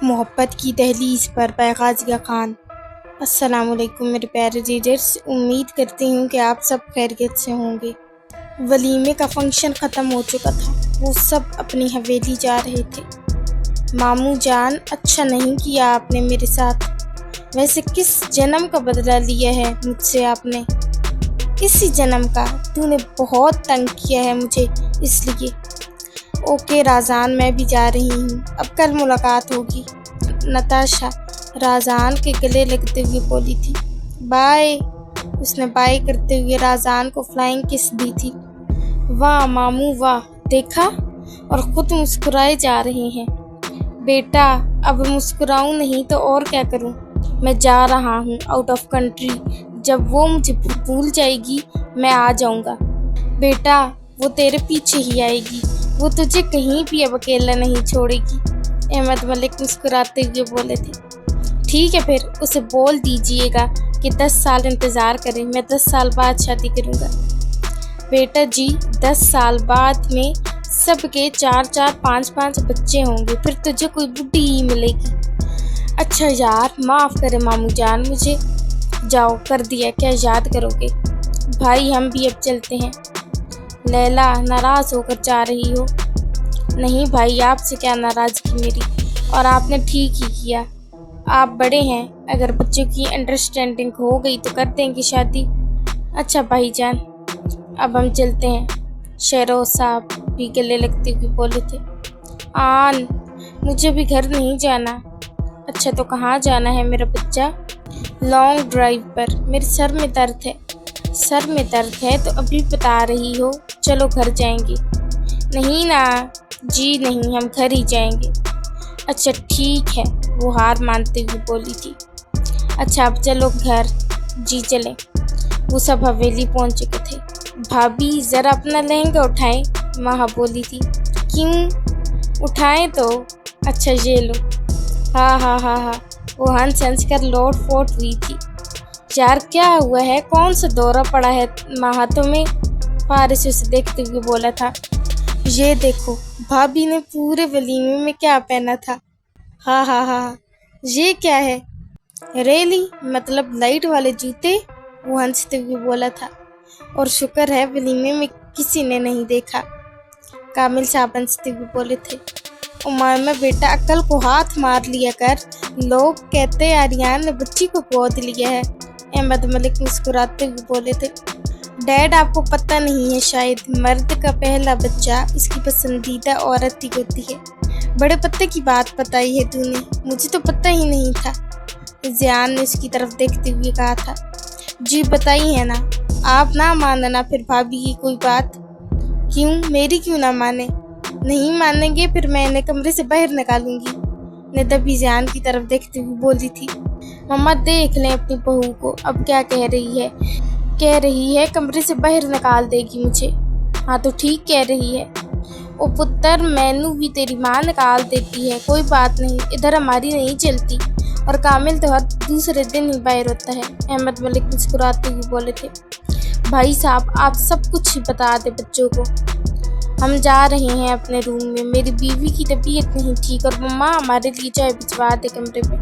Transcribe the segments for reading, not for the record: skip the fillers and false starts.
मोहब्बत की दहलीज पर गाज़िया खान। अस्सलाम वालेकुम मेरे प्यारे रीडर्स, उम्मीद करती हूँ कि आप सब खैरियत से होंगे। वलीमे का फंक्शन ख़त्म हो चुका था, वो सब अपनी हवेली जा रहे थे। मामू जान, अच्छा नहीं किया आपने मेरे साथ। वैसे किस जन्म का बदला लिया है मुझसे आपने? इसी जन्म का। तूने बहुत तंग किया है मुझे इसलिए। ओके राज़ान, मैं भी जा रही हूँ, अब कल मुलाकात होगी। नताशा राज़ान के गले लगते हुए बोली थी। बाय। उसने बाय करते हुए राज़ान को फ्लाइंग किस दी थी। वाह मामू वाह, देखा, और खुद मुस्कुराए जा रहे हैं। बेटा, अब मुस्कुराऊं नहीं तो और क्या करूं? मैं जा रहा हूं आउट ऑफ कंट्री। जब वो मुझे भूल जाएगी मैं आ जाऊंगा। बेटा, वो तेरे पीछे ही आएगी, वो तुझे कहीं भी अब अकेला नहीं छोड़ेगी। अहमद मलिक मुस्कुराते हुए बोले थे। ठीक है, फिर उसे बोल दीजिएगा कि 10 साल इंतज़ार करें, मैं 10 साल बाद शादी करूंगा। बेटा जी, 10 साल बाद में सबके 4-4, 5-5 बच्चे होंगे, फिर तुझे कोई बुढ़ी ही मिलेगी। अच्छा यार, माफ़ करे मामू जान मुझे। जाओ, कर दिया, क्या याद करोगे? भाई हम भी अब चलते हैं। लैला, नाराज़ होकर जा रही हो? नहीं भाई, आपसे क्या नाराज़गी मेरी, और आपने ठीक ही किया। आप बड़े हैं, अगर बच्चों की अंडरस्टैंडिंग हो गई तो कर देंगे शादी। अच्छा भाईजान, अब हम चलते हैं। शेरोज़ साहब भी गले लगते हुए बोले थे। आन, मुझे भी घर नहीं जाना। अच्छा तो कहाँ जाना है मेरा बच्चा? लॉन्ग ड्राइव पर। मेरे सर में दर्द है। सर में दर्द है तो अभी बता रही हो? चलो घर जाएंगे। नहीं ना जी, नहीं, हम घर ही जाएंगे। अच्छा ठीक है, वो हार मानते हुए बोली थी। अच्छा अब चलो घर। जी चलें। वो सब हवेली पहुंच चुके थे। भाभी ज़रा अपना लहंगा उठाएं, माँ बोली थी। क्यों? उठाएं तो। अच्छा ये लो। हाँ हाँ हाँ हाँ, वो हंस हंस कर लोट पोट हुई थी। यार क्या हुआ है, कौन सा दौरा पड़ा है माँ तुम्हें? फारिस उसे देखते हुए बोला था। ये देखो, भाभी ने पूरे वलीमे में क्या पहना था। हाँ हाँ हाँ, ये क्या है? रेली, मतलब लाइट वाले जूते, वो हंसते हुए बोला था। और शुक्र है वलीमे में किसी ने नहीं देखा, कामिल साहब हंसते हुए बोले थे। उमामा बेटा, अक्ल को हाथ मार लिया कर, लोग कहते आर्यन ने बच्ची को गोद लिया है। अहमद मलिक मुस्कुराते हुए बोले थे। डैड, आपको पता नहीं है शायद, मर्द का पहला बच्चा उसकी पसंदीदा औरत ही होती है। बड़े पत्ते की बात बताई है तूने, मुझे तो पता ही नहीं था। ज़ियान ने उसकी तरफ देखते हुए कहा था। जी बताई है ना, आप ना मानना फिर भाभी की कोई बात। क्यों, मेरी क्यों ना माने? नहीं मानेंगे फिर मैं इन्हें कमरे से बाहर निकालूंगी। निदा भी ज़ियान की तरफ देखते हुए बोली थी। मम्मा देख लें अपनी बहू को, अब क्या कह रही है? कह रही है कमरे से बाहर निकाल देगी मुझे। हाँ तो ठीक कह रही है। ओ पुत्र, मैनू भी तेरी माँ निकाल देती है, कोई बात नहीं, इधर हमारी नहीं चलती, और कामिल तो हर दूसरे दिन ही बाहर होता है। अहमद मलिक मुस्कुराते हुए बोले थे। भाई साहब, आप सब कुछ बता दे बच्चों को। हम जा रहे हैं अपने रूम में, मेरी बीवी की तबीयत नहीं ठीक, और मम्मा हमारे लिए चाय भिजवा दे कमरे में।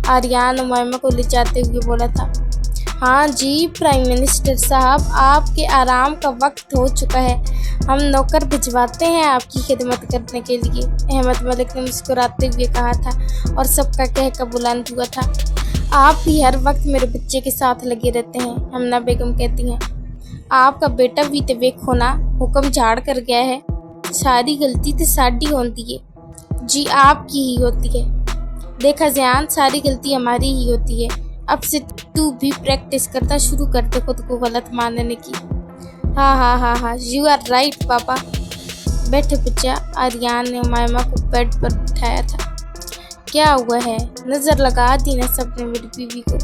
आर्यन उमामा को ले जाते हुए बोला था। हाँ जी प्राइम मिनिस्टर साहब, आपके आराम का वक्त हो चुका है, हम नौकर भिजवाते हैं आपकी खिदमत करने के लिए, अहमद मलिक ने मुस्कुराते हुए कहा था, और सबका कहका बुलंद हुआ था। आप भी हर वक्त मेरे बच्चे के साथ लगे रहते हैं, हमना बेगम कहती हैं। आपका बेटा भी तो देखो ना, हुक्म झाड़ कर गया है। सारी गलती तो साड़ी होती है। जी आपकी ही होती है। देखा ज़ियान, सारी गलती हमारी ही होती है। अब से तू भी प्रैक्टिस करना शुरू कर दे खुद को गलत मानने की। हाँ हाँ हाँ हाँ, यू आर राइट पापा। बैठे बच्चा। आर्यन ने उमामा को बेड पर बिठाया था। क्या हुआ है? नज़र लगा दी ना सबने मेरी बीवी को।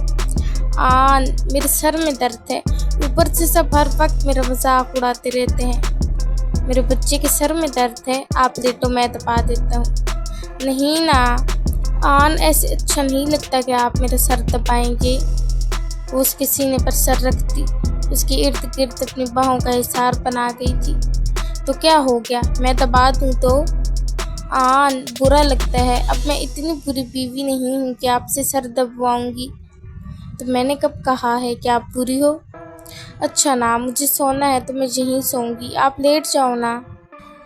आन, मेरे सर में दर्द है, ऊपर से सब हर वक्त मेरा मजाक उड़ाते रहते हैं। मेरे बच्चे के सर में दर्द है, आप लेटो मैं दबा देता हूँ। नहीं ना आन, ऐसे अच्छा नहीं लगता कि आप मेरा सर दबाएंगे। वो उसके सीने पर सर रखती, उसके इर्द गिर्द अपनी बाहों का हिसार बना गई थी। तो क्या हो गया, मैं दबा दूँ तो? आन बुरा लगता है, अब मैं इतनी बुरी बीवी नहीं हूँ कि आपसे सर दबवाऊंगी। तो मैंने कब कहा है कि आप बुरी हो? अच्छा ना, मुझे सोना है तो मैं यहीं सोऊंगी, आप लेट जाओ ना,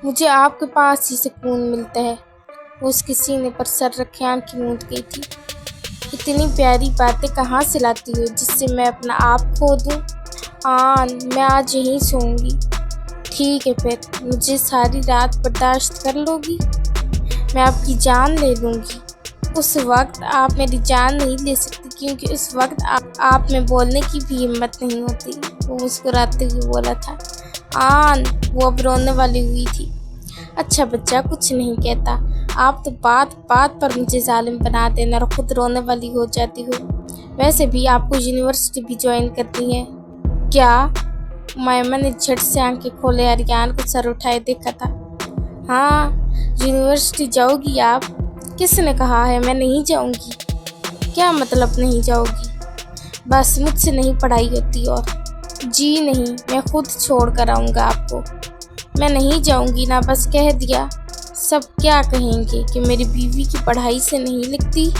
मुझे आपके पास ही सुकून मिलता है। वो उसके सीने पर सर रखे आंखें मूंद गई थी। इतनी प्यारी बातें कहाँ से लाती हो जिससे मैं अपना आप खो दूँ? आन, मैं आज यहीं सोऊंगी। ठीक है फिर, मुझे सारी रात बर्दाश्त कर लोगी? मैं आपकी जान ले लूँगी। उस वक्त आप मेरी जान नहीं ले सकती क्योंकि उस वक्त आप में बोलने की भी हिम्मत नहीं होती, वो मुस्कुराते हुए बोला था। आन, वो अब रोने वाली हुई थी। अच्छा बच्चा, कुछ नहीं कहता, आप तो बात बात पर मुझे जालिम बना देना और खुद रोने वाली हो जाती हो। वैसे भी आपको यूनिवर्सिटी भी ज्वाइन करनी है क्या? उमैमा ने झट से आंखें खोले आर्यन को सर उठाए देखा था। हाँ, यूनिवर्सिटी जाओगी आप? किसने कहा है मैं नहीं जाऊंगी? क्या मतलब नहीं जाओगी? बस मुझसे नहीं पढ़ाई होती और जी नहीं, मैं खुद छोड़ कर आऊँगा आपको। मैं नहीं जाऊंगी ना, बस कह दिया। सब क्या कहेंगे कि मेरी बीवी की पढ़ाई से नहीं लगती।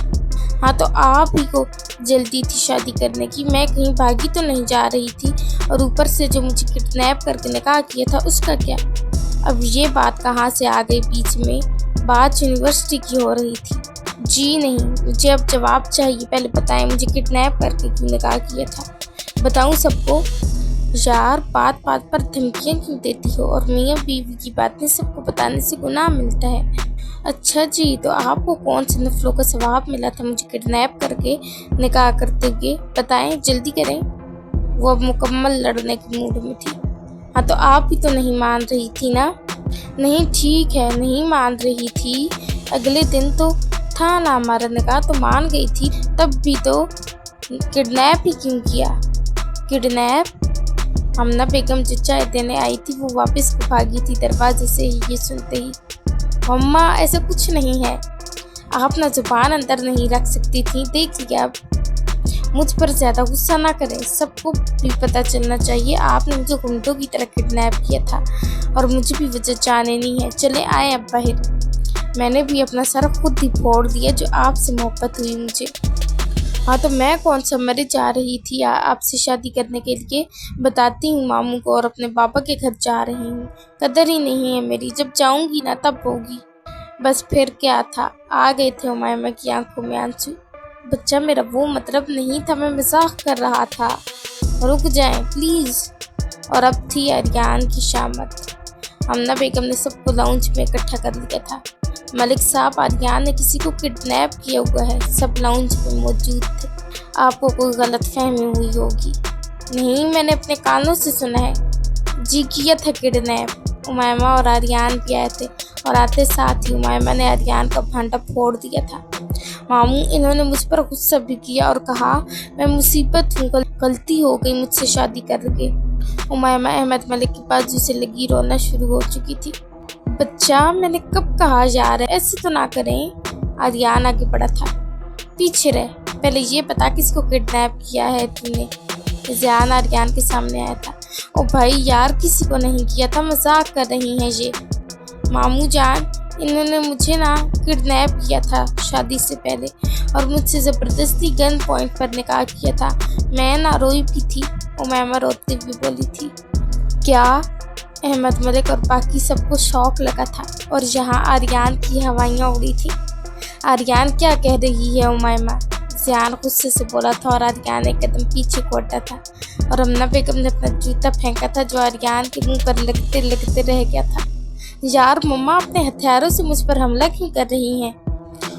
हाँ तो आप ही को जल्दी थी शादी करने की, मैं कहीं भागी तो नहीं जा रही थी, और ऊपर से जो मुझे किडनैप करके निकाह किया था उसका क्या? अब ये बात कहाँ से आ गई बीच में? बात यूनिवर्सिटी की हो रही थी। जी नहीं, मुझे अब जवाब चाहिए, पहले बताएं मुझे किडनैप करके क्यों निकाह किया था? बताऊं सबको? यार, बात बात पर धमकियाँ क्यों देती हो? और मियाँ बीवी की बातें सबको बताने से गुनाह मिलता है। अच्छा जी, तो आपको कौन से नफलों का सवाब मिला था मुझे किडनैप करके निकाह करते हुए? बताएं, जल्दी करें। वो अब मुकम्मल लड़ने के मूड में थी। हाँ तो आप भी तो नहीं मान रही थी ना? नहीं ठीक है, नहीं मान रही थी। अगले दिन तो था ना हमारा निकाह, तो मान गई थी। तब भी तो किडनैप ही क्यों किया? किडनैप? हमना बेगम जो चाय देने आई थी वो वापस भागी थी दरवाजे से ही ये सुनते ही। मम्मा, ऐसा कुछ नहीं है, आप ना जुबान अंदर नहीं रख सकती थी। देख लिया, अब मुझ पर ज़्यादा गुस्सा ना करें, सबको भी पता चलना चाहिए आपने मुझे गुंडों की तरह किडनैप किया था और मुझे भी वजह जाने नहीं है। चले आए अब बाहर। मैंने भी अपना सर खुद ही फोड़ दिया जो आपसे मोहब्बत हुई मुझे। हाँ तो मैं कौन सा मरे जा रही थी आपसे शादी करने के लिए? बताती हूँ मामू को और अपने पापा के घर जा रही हूँ। कदर ही नहीं है मेरी, जब जाऊँगी ना तब होगी। बस फिर क्या था, आ गए थे उमैमा की आंखों में आंसू। बच्चा, मेरा वो मतलब नहीं था, मैं मजाक कर रहा था। रुक जाएं प्लीज़। और अब थी आर्यन की शामत। हमना बेगम ने सबको लाउंज में इकट्ठा कर लिया था। मलिक साहब, आर्यन ने किसी को किडनैप किया हुआ है। सब लाउंज में मौजूद थे। आपको कोई गलत फहमी हुई होगी। नहीं, मैंने अपने कानों से सुना है। जी किया था किडनैप। उमैमा और आर्यन भी आए थे और आते साथ ही उमैमा ने आर्यन का भांडा फोड़ दिया था। मामू, इन्होंने मुझ पर गुस्सा भी किया और कहा मैं मुसीबत हूँ, गलती हो गई मुझसे शादी करके। उमैमा अहमद मलिक की बाजू से लगी रोना शुरू हो चुकी थी। बच्चा, मैंने कब कहा यार ऐसे तो ना करें। आर्यन आगे बढ़ा था। पीछे रह, पहले ये बता किसको किडनैप किया है तूने? ज़ियान आर्यन के सामने आया था। ओ भाई यार, किसी को नहीं किया था, मजाक कर रही हैं ये। मामू जान, इन्होंने मुझे ना किडनैप किया था शादी से पहले और मुझसे ज़बरदस्ती गन पॉइंट पर निकाह किया था। मैं ना रोई भी थी। उमैमा रोते हुए बोली थी। क्या? अहमद मलिक और बाकी सबको शौक लगा था और यहाँ आर्यन की हवाइयाँ उड़ी थी। आर्यन क्या कह रही है उमैमा? ज़ियान गुस्से से बोला था और आर्यन एक कदम पीछे को हटा था और हमना बेगम ने अपना जूता फेंका था जो आर्यन के मुंह पर लगते लगते रह गया था। यार मम्मा, अपने हथियारों से मुझ पर हमला क्यों कर रही हैं?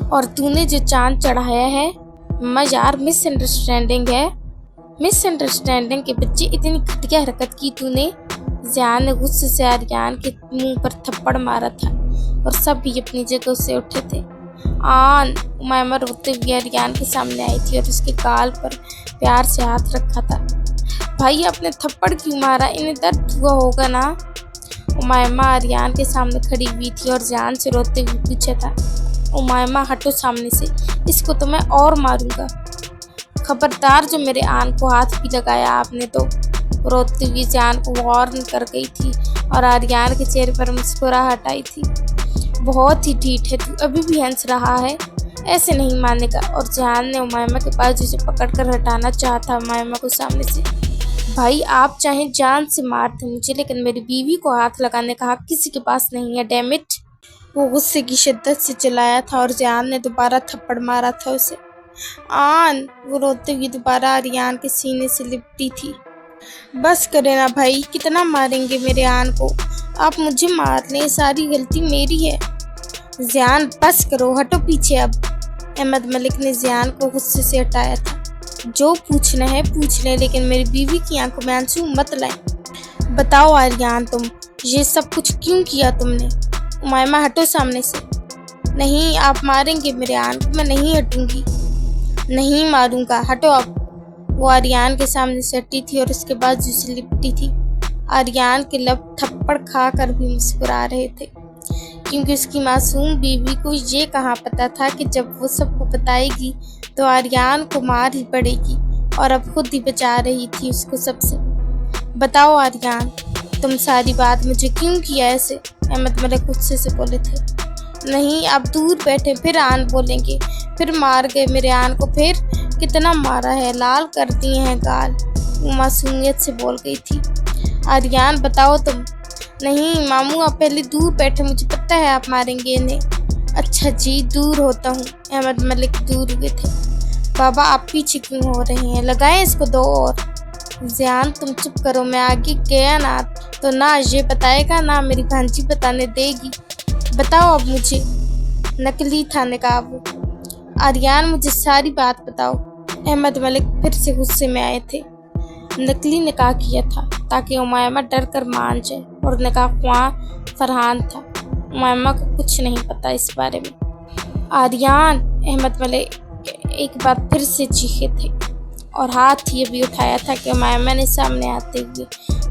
और तूने जो चांद चढ़ाया है मम्मा, यार मिसअंडरस्टैंडिंग है। मिसअंडरस्टैंडिंग के बच्चे, इतनी घटिया हरकत की तूने। ज़ियान ने गुस्से से आर्यन के मुंह पर थप्पड़ मारा था और सब भी अपनी जगह से उठे थे। आन, उमैमा रोते हुए आर्यन के सामने आई थी और उसके गाल पर प्यार से हाथ रखा था। भाई, आपने थप्पड़ क्यों मारा? इन्हें दर्द हुआ होगा ना? उमैमा आर्यन के सामने खड़ी हुई थी और ज़ियान से रोते हुए पूछा था। उमैमा, हटो सामने से, इसको तो मैं और मारूंगा। खबरदार, जो मेरे आन को हाथ भी लगाया आपने तो। रोते हुए ज़ियान को वार्न कर गई थी और आर्यन के चेहरे पर मुस्कुराहट आई थी। बहुत ही ढीठ है तू, अभी भी हंस रहा है, ऐसे नहीं मानेगा। और जहान ने उमायमा के पास उसे पकड़कर हटाना चाहा था उमायमा को सामने से। भाई आप चाहे जान से मारते मुझे, लेकिन मेरी बीवी को हाथ लगाने का हक किसी के पास नहीं है, डैम इट। वो गुस्से की शिद्दत से चिल्लाया था और जहान ने दोबारा थप्पड़ मारा था उसे। आन, वो रोते हुए दोबारा आर्यान के सीने से लिपटी थी। बस करे ना भाई, कितना मारेंगे मेरे आन को, आप मुझे मार लें, सारी गलती मेरी है। ज़ियान बस करो, हटो पीछे अब। अहमद मलिक ने ज़ियान को गुस्से से हटाया था। जो पूछना है पूछ लें, लेकिन मेरी बीवी की आंखों में आंसू मत लाएं। बताओ आर्यान, तुम ये सब कुछ क्यों किया तुमने? उमायमा हटो सामने से। नहीं, आप मारेंगे मेरे आन को, मैं नहीं हटूंगी। नहीं मारूंगा, हटो अब। वो आर्यान के सामने से हटी थी और उसके बाद जिसे लिपटी थी। आर्यान के लब थप्पड़ खा कर भी मुस्कुरा रहे थे, क्योंकि उसकी मासूम बीवी को ये कहाँ पता था कि जब वो सबको बताएगी तो आर्यान को मार ही पड़ेगी, और अब खुद ही बचा रही थी उसको सबसे। बताओ आर्यान, तुम सारी बात मुझे क्यों किया ऐसे? अहमद मलिक गुस्से से बोले थे। नहीं, आप दूर बैठे, फिर आन बोलेंगे, फिर मार गए मेरे आन को, फिर कितना मारा है, लाल कर दिए हैं गाल। वो मासूमियत से बोल गई थी। आर्यान बताओ तुम। नहीं मामू, आप पहले दूर बैठे, मुझे पता है आप मारेंगे इन्हें। अच्छा जी, दूर होता हूँ। अहमद मलिक दूर हुए थे। बाबा आप पीछे क्यों हो रहे हैं, लगाएं इसको दो और। ज़ियान तुम चुप करो, मैं आगे गया ना तो ना ये बताएगा ना मेरी भांजी बताने देगी। बताओ अब मुझे। नकली था निकाह वो। आर्यान मुझे सारी बात बताओ। अहमद मलिक फिर से गुस्से में आए थे। नकली निकाह किया था ताकि उमायमा डर कर मान जाए, और निकाह ख्वाह फरहान था। उमायमा को कुछ नहीं पता इस बारे में। आर्यान, अहमद मलिक एक बार फिर से चीखे थे और हाथ ही अभी उठाया था कि उमायमा ने सामने आते हुए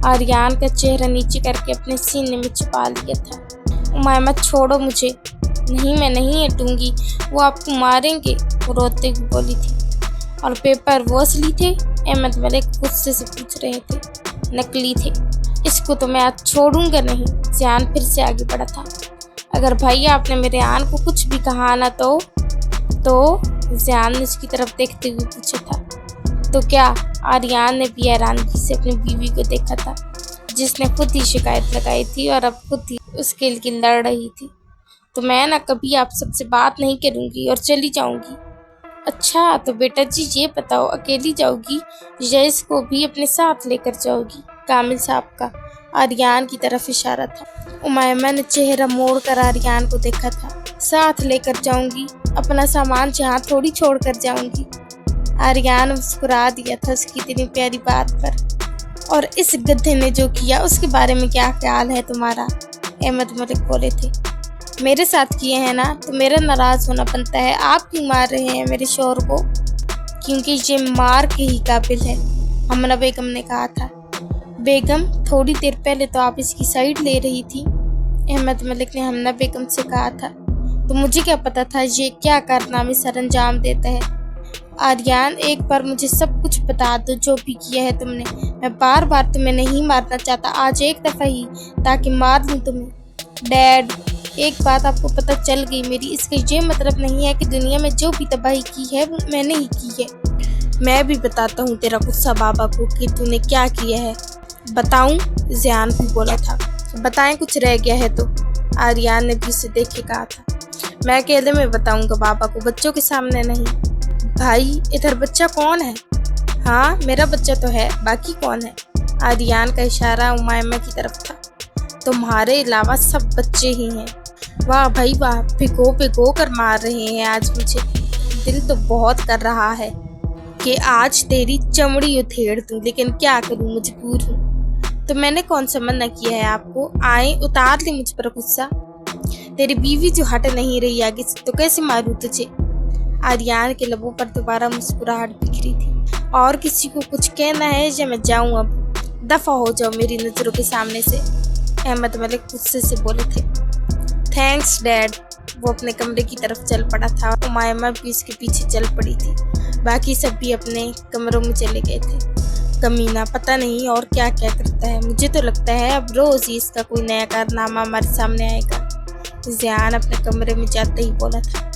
आर्यान का चेहरा नीचे करके अपने सीने में छिपा लिया था। उमायमा छोड़ो मुझे। नहीं, मैं नहीं हटूंगी, वो आपको मारेंगे, वो रोते हुए बोली थी। और पेपर वो असली थे? अहमद मलिक गुस्से से पूछ रहे थे। नकली थे, इसको तो मैं आज छोड़ूंगा नहीं। ज़ियान फिर से आगे बढ़ा था। अगर भैया आपने मेरे आन को कुछ भी कहा ना तो ज़ियान ने उसकी तरफ देखते हुए पूछा था। तो क्या? आर्यान ने भी हैरानगी से अपनी बीवी को देखा था, जिसने खुद ही शिकायत लगाई थी और अब खुद ही उसके लिए लड़ रही थी। तो मैं ना कभी आप सबसे बात नहीं करूंगी और चली जाऊंगी। अच्छा तो बेटा जी ये बताओ, अकेली जाओगी या इसको भी अपने साथ लेकर जाओगी? कामिल साहब का आर्यान की तरफ इशारा था। उमायमा ने चेहरा मोड़ कर आर्यान को देखा था। साथ लेकर जाऊंगी, अपना सामान जहाँ थोड़ी छोड़ कर जाऊंगी। आर्यान मुस्कुरा दिया था उसकी इतनी प्यारी बात पर। और इस गधे ने जो किया उसके बारे में क्या ख्याल है तुम्हारा? अहमद मलिक बोले थे। मेरे साथ किए हैं ना तो मेरा नाराज होना बनता है। आप क्यों मार रहे हैं मेरे शोहर को? क्योंकि ये मार के ही काबिल है, हमना बेगम ने कहा था। बेगम, थोड़ी देर पहले तो आप इसकी साइड ले रही थी, अहमद मलिक ने हमना बेगम से कहा था। तो मुझे क्या पता था ये क्या कारनामे सर अंजाम देता है। आर्यान, एक बार मुझे सब कुछ बता दो जो भी किया है तुमने। मैं बार बार तुम्हें नहीं मारना चाहता, आज एक दफ़ा ही, ताकि मार दूं तुम्हें। डैड, एक बात आपको पता चल गई मेरी, इसका ये मतलब नहीं है कि दुनिया में जो भी तबाही की है वो मैंने ही की है। मैं भी बताता हूँ तेरा गुस्सा बाबा को कि तूने क्या किया है। बताऊँ? ज़ियान भी बोला था। बताएं, कुछ रह गया है तो? आर्यान ने भी उसे देख के कहा था। मैं अकेले में बताऊंगा बाबा को, बच्चों के सामने नहीं। भाई, इधर बच्चा कौन है? हाँ, मेरा बच्चा तो है, बाकी कौन है? आर्यान का इशारा उमायमा की तरफ था। तुम्हारे अलावा सब बच्चे ही हैं। वाह भाई वाह, भिगो भिगो कर मार रहे हैं आज मुझे। दिल तो बहुत कर रहा है कि आज तेरी चमड़ी उधेड़ दूं, लेकिन क्या करूं, मजबूर हूँ। तो मैंने कौन सा मना किया है आपको? आए उतार ले मुझ पर गुस्सा। तेरी बीवी जो हट नहीं रही आगे से, तो कैसे मारूं तुझे? आर्यान के लबों पर दोबारा मुस्कुराहट बिखरी थी। और किसी को कुछ कहना है या मैं जाऊं अब? दफा हो जाओ मेरी नजरों के सामने से, अहमद मलिक गुस्से से बोले थे। Thanks dad. वो अपने कमरे की तरफ चल पड़ा था। उमायमा भी उसके पीछे चल पड़ी थी। बाकी सब भी अपने कमरों में चले गए थे। कमीना पता नहीं और क्या क्या करता है। मुझे तो लगता है अब रोज ही इसका कोई नया कारनामा हमारे सामने आएगा। ज़ियान अपने कमरे में जाते ही बोला था।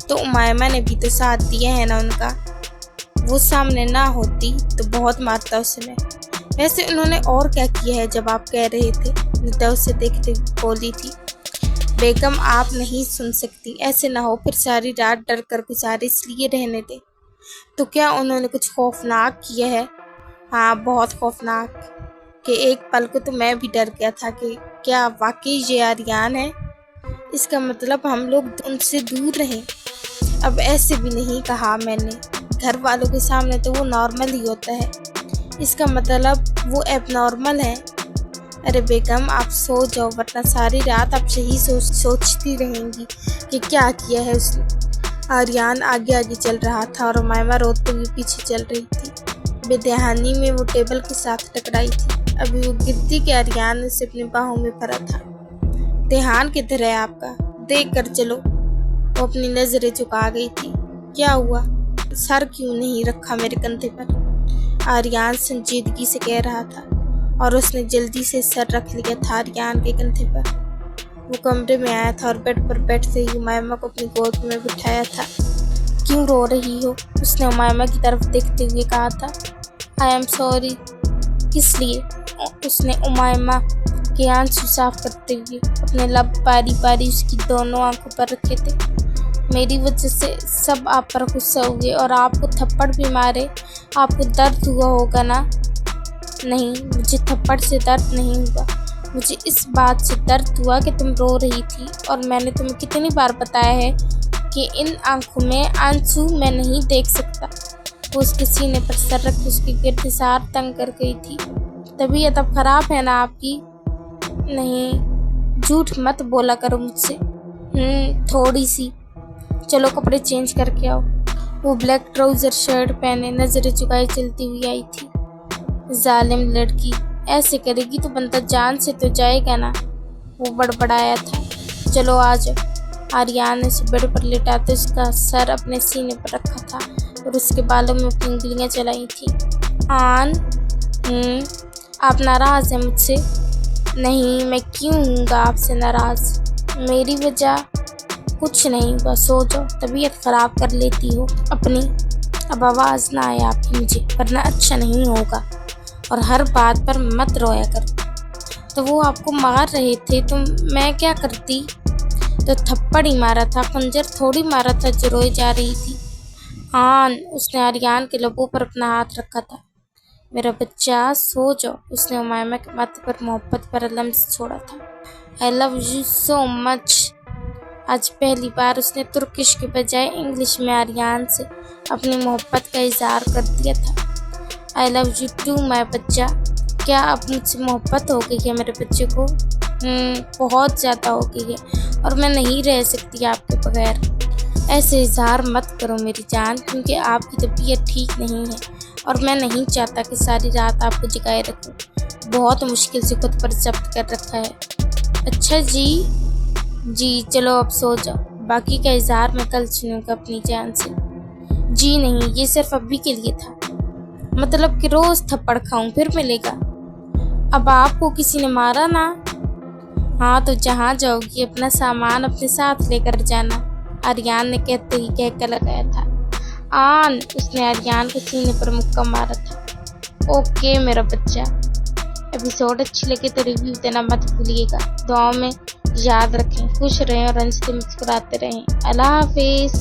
तो उमायमा ने भी तो साथ दिया है ना उनका, वो सामने ना होती तो बहुत मारता उसे मैं। वैसे उन्होंने और क्या किया है जब आप कह रहे थे? निदा उसे देखते बोली थी। बेगम आप नहीं सुन सकती, ऐसे ना हो फिर सारी रात डर कर गुजारे, इसलिए रहने दे। तो क्या उन्होंने कुछ खौफनाक किया है? हाँ बहुत खौफनाक, कि एक पल को तो मैं भी डर गया था कि क्या वाकई ये आर्यन है। इसका मतलब हम लोग उनसे दूर रहें। अब ऐसे भी नहीं कहा मैंने, घर वालों के सामने तो वो नॉर्मल ही होता है, इसका मतलब वो एबनॉर्मल है। अरे बेगम आप सो जाओ, वरना सारी रात आप यही सोचती रहेंगी कि क्या किया है उसने। आर्यन आगे आगे चल रहा था और उमायमा रोते हुए पीछे चल रही थी। बेदहानी में वो टेबल के साथ टकराई थी। अभी वो गिरती कि आर्यन ने उसे अपनी बाहों में भरा था। ध्यान किधर है आपका, देख कर चलो। वो अपनी नजरें झुका गई थी। क्या हुआ, सर क्यों नहीं रखा मेरे कंधे पर? आर्यन संजीदगी से कह रहा था और उसने जल्दी से सर रख लिया था आर्यन के कंधे पर। वो कमरे में आया था और बेड पर बैठते ही उमायमा को अपनी गोद में बिठाया था। क्यों रो रही हो? उसने उमायमा की तरफ देखते हुए कहा था। I am sorry. किस लिए? उसने उमायमा के आंसू साफ करते हुए अपने लब बारी बारी उसकी दोनों आंखों पर रखे थे। मेरी वजह से सब आप पर गुस्सा हुए और आपको थप्पड़ भी मारे, आपको दर्द हुआ होगा ना? नहीं, मुझे थप्पड़ से दर्द नहीं हुआ, मुझे इस बात से दर्द हुआ कि तुम रो रही थी और मैंने तुम्हें कितनी बार बताया है कि इन आंखों में आंसू मैं नहीं देख सकता। वो उसके सीने पर सर रख उसकी गिरफ्तार तंग कर गई थी। तबीयत अब खराब है ना आपकी? नहीं, झूठ मत बोला करो मुझसे। थोड़ी सी। चलो कपड़े चेंज करके आओ। वो ब्लैक ट्राउजर शर्ट पहने नजरें झुकाए चलती हुई आई थी। जालिम लड़की, ऐसे करेगी तो बंदा जान से तो जाएगा ना, वो बड़बड़ाया था। चलो आ जाओ। आर्यन ने उसे बेड पर लेटाते उसका सर अपने सीने पर रखा था और उसके बालों में अपनी उंगलियां चलाई थी। आन, आप नाराज हैं मुझसे? नहीं, मैं क्यों हूँगा आपसे नाराज? मेरी वजह कुछ नहीं, बस सो जाओ, तबीयत खराब कर लेती हो अपनी। अब आवाज़ ना आए आपकी मुझे, वरना अच्छा नहीं होगा। और हर बात पर मत रोया कर। तो वो आपको मार रहे थे तो मैं क्या करती? तो थप्पड़ ही मारा था, खंजर थोड़ी मारा था जो रोई जा रही थी। हाँ, उसने आर्यन के लबों पर अपना हाथ रखा था। मेरा बच्चा सो जाओ। उसने उमायमा के माथे पर मोहब्बत पर लम्स छोड़ा था। I love you so much. आज पहली बार उसने तुर्किश के बजाय इंग्लिश में आर्यन से अपनी मोहब्बत का इजहार कर दिया था। I love you too my बच्चा। क्या अब मुझसे मोहब्बत हो गई है मेरे बच्चे को? बहुत ज़्यादा हो गई है और मैं नहीं रह सकती आपके बगैर। ऐसे इजहार मत करो मेरी जान, क्योंकि आपकी तबीयत ठीक नहीं है और मैं नहीं चाहता कि सारी रात आपको जगाए रखूं। बहुत मुश्किल से खुद पर जब्त कर रखा है। अच्छा जी चलो अब सो जाओ, बाकी का इजहार मैं कल सुनूंगा अपनी जान से। जी नहीं, ये सिर्फ अभी के लिए था, मतलब कि रोज थप्पड़ खाऊं फिर मिलेगा। अब आपको किसी ने मारा ना? हाँ, तो जहाँ जाओगी अपना सामान अपने साथ लेकर जाना, आर्यन ने कहते ही कहकर लगाया था। आन, उसने आर्यन के सीने पर मुक्का मारा था। ओके मेरा बच्चा। एपिसोड अच्छी लगे तो रिव्यू देना मत भूलिएगा। दुआओं में याद रखें, खुश रहें और हंसते मुस्कुराते रहें। अल्लाह हाफिज।